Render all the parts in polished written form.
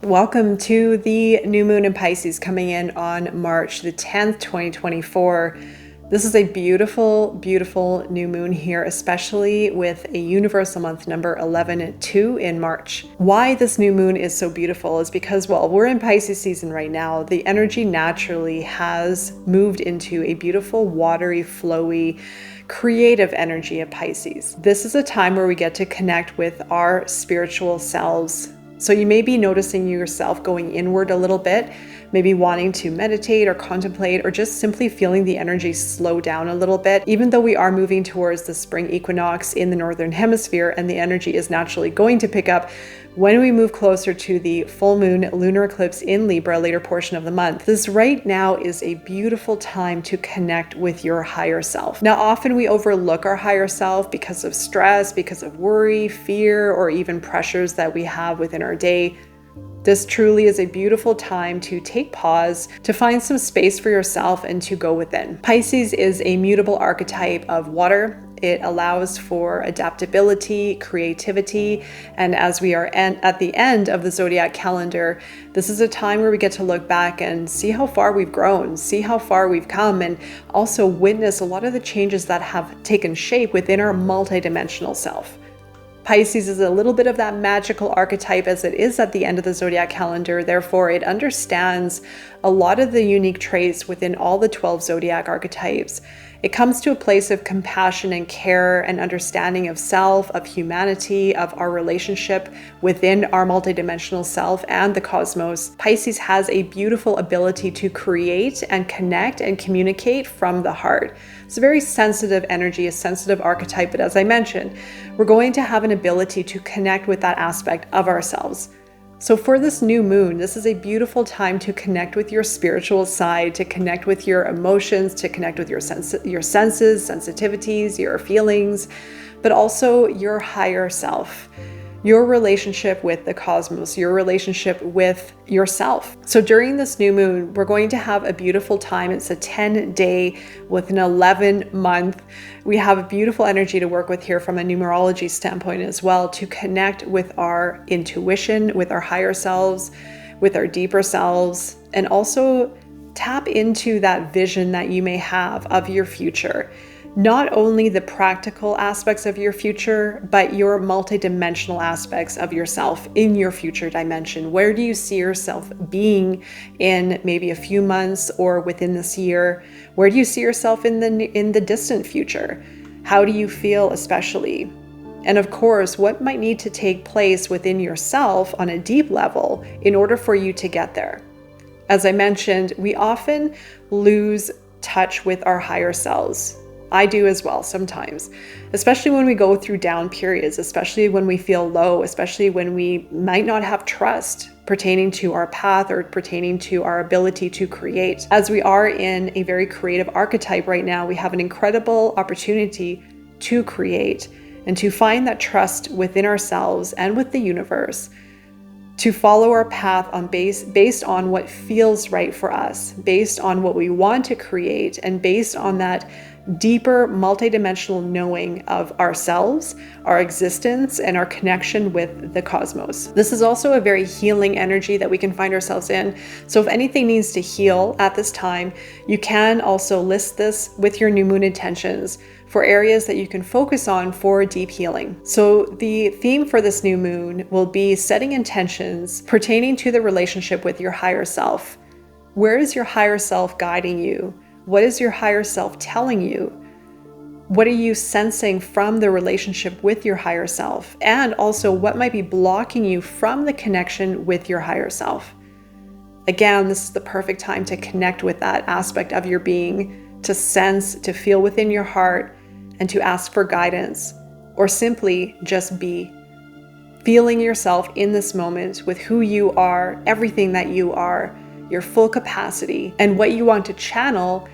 Welcome to the new moon in Pisces coming in on March the 10th, 2024. This is a beautiful, beautiful new moon here, especially with a universal month number 11-2 in March. Why this new moon is so beautiful is because, well, we're in Pisces season right now. The energy naturally has moved into a beautiful, watery, flowy, creative energy of Pisces. This is a time where we get to connect with our spiritual selves. So you may be noticing yourself going inward a little bit, maybe wanting to meditate or contemplate, or just simply feeling the energy slow down a little bit. Even though we are moving towards the spring equinox in the northern hemisphere and the energy is naturally going to pick up when we move closer to the full moon lunar eclipse in Libra later portion of the month. This right now is a beautiful time to connect with your higher self. Now, often we overlook our higher self because of stress, because of worry, fear, or even pressures that we have within our day. This truly is a beautiful time to take pause, to find some space for yourself and to go within. Pisces is a mutable archetype of water. It allows for adaptability, creativity, and as we are at the end of the zodiac calendar, this is a time where we get to look back and see how far we've grown, see how far we've come, and also witness a lot of the changes that have taken shape within our multidimensional self. Pisces is a little bit of that magical archetype as it is at the end of the zodiac calendar. Therefore, it understands a lot of the unique traits within all the 12 zodiac archetypes. It comes to a place of compassion and care and understanding of self, of humanity, of our relationship within our multidimensional self and the cosmos. Pisces has a beautiful ability to create and connect and communicate from the heart. It's a very sensitive energy, a sensitive archetype, but as I mentioned, we're going to have an ability to connect with that aspect of ourselves. So for this new moon, this is a beautiful time to connect with your spiritual side, to connect with your emotions, to connect with your senses, sensitivities, your feelings, but also your higher self, your relationship with the cosmos, your relationship with yourself. So during this new moon, we're going to have a beautiful time. It's a 10-day with an 11-month. We have a beautiful energy to work with here from a numerology standpoint as well, to connect with our intuition, with our higher selves, with our deeper selves, and also tap into that vision that you may have of your future. Not only the practical aspects of your future, but your multidimensional aspects of yourself in your future dimension. Where do you see yourself being in maybe a few months or within this year? Where do you see yourself in the distant future? How do you feel especially? And of course, what might need to take place within yourself on a deep level in order for you to get there? As I mentioned, we often lose touch with our higher selves. I do as well sometimes, especially when we go through down periods, especially when we feel low, especially when we might not have trust pertaining to our path or pertaining to our ability to create. As we are in a very creative archetype right now, we have an incredible opportunity to create and to find that trust within ourselves and with the universe, to follow our path based on what feels right for us, based on what we want to create, and based on that deeper multidimensional knowing of ourselves, our existence, and our connection with the cosmos. This is also a very healing energy that we can find ourselves in. So if anything needs to heal at this time, you can also list this with your new moon intentions for areas that you can focus on for deep healing. So the theme for this new moon will be setting intentions pertaining to the relationship with your higher self. Where is your higher self guiding you? What is your higher self telling you? What are you sensing from the relationship with your higher self? And also, what might be blocking you from the connection with your higher self? Again, this is the perfect time to connect with that aspect of your being, to sense, to feel within your heart, and to ask for guidance, or simply just be. Feeling yourself in this moment with who you are, everything that you are, your full capacity, and what you want to channel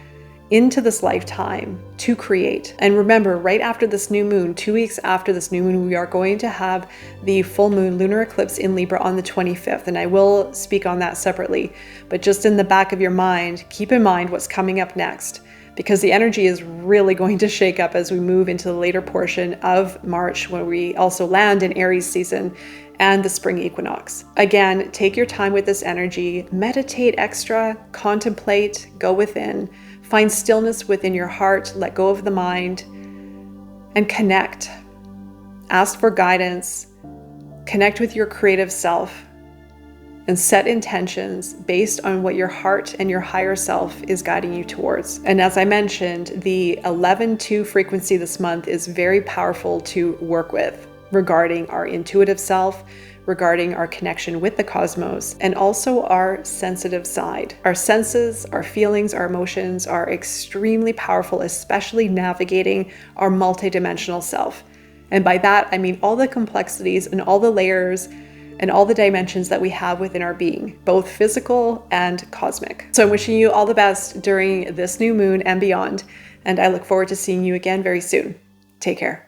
into this lifetime to create. And remember, right after this new moon, 2 weeks after this new moon, we are going to have the full moon lunar eclipse in Libra on the 25th. And I will speak on that separately, but just in the back of your mind, keep in mind what's coming up next, because the energy is really going to shake up as we move into the later portion of March, when we also land in Aries season. and the spring equinox. Again, take your time with this energy, meditate extra, contemplate, go within, find stillness within your heart, let go of the mind, and connect. Ask for guidance, connect with your creative self, and set intentions based on what your heart and your higher self is guiding you towards. And as I mentioned, the 11-2 frequency this month is very powerful to work with regarding our intuitive self, regarding our connection with the cosmos, and also our sensitive side. Our senses, our feelings, our emotions are extremely powerful, especially navigating our multidimensional self. And by that, I mean all the complexities and all the layers and all the dimensions that we have within our being, both physical and cosmic. So I'm wishing you all the best during this new moon and beyond, and I look forward to seeing you again very soon. Take care.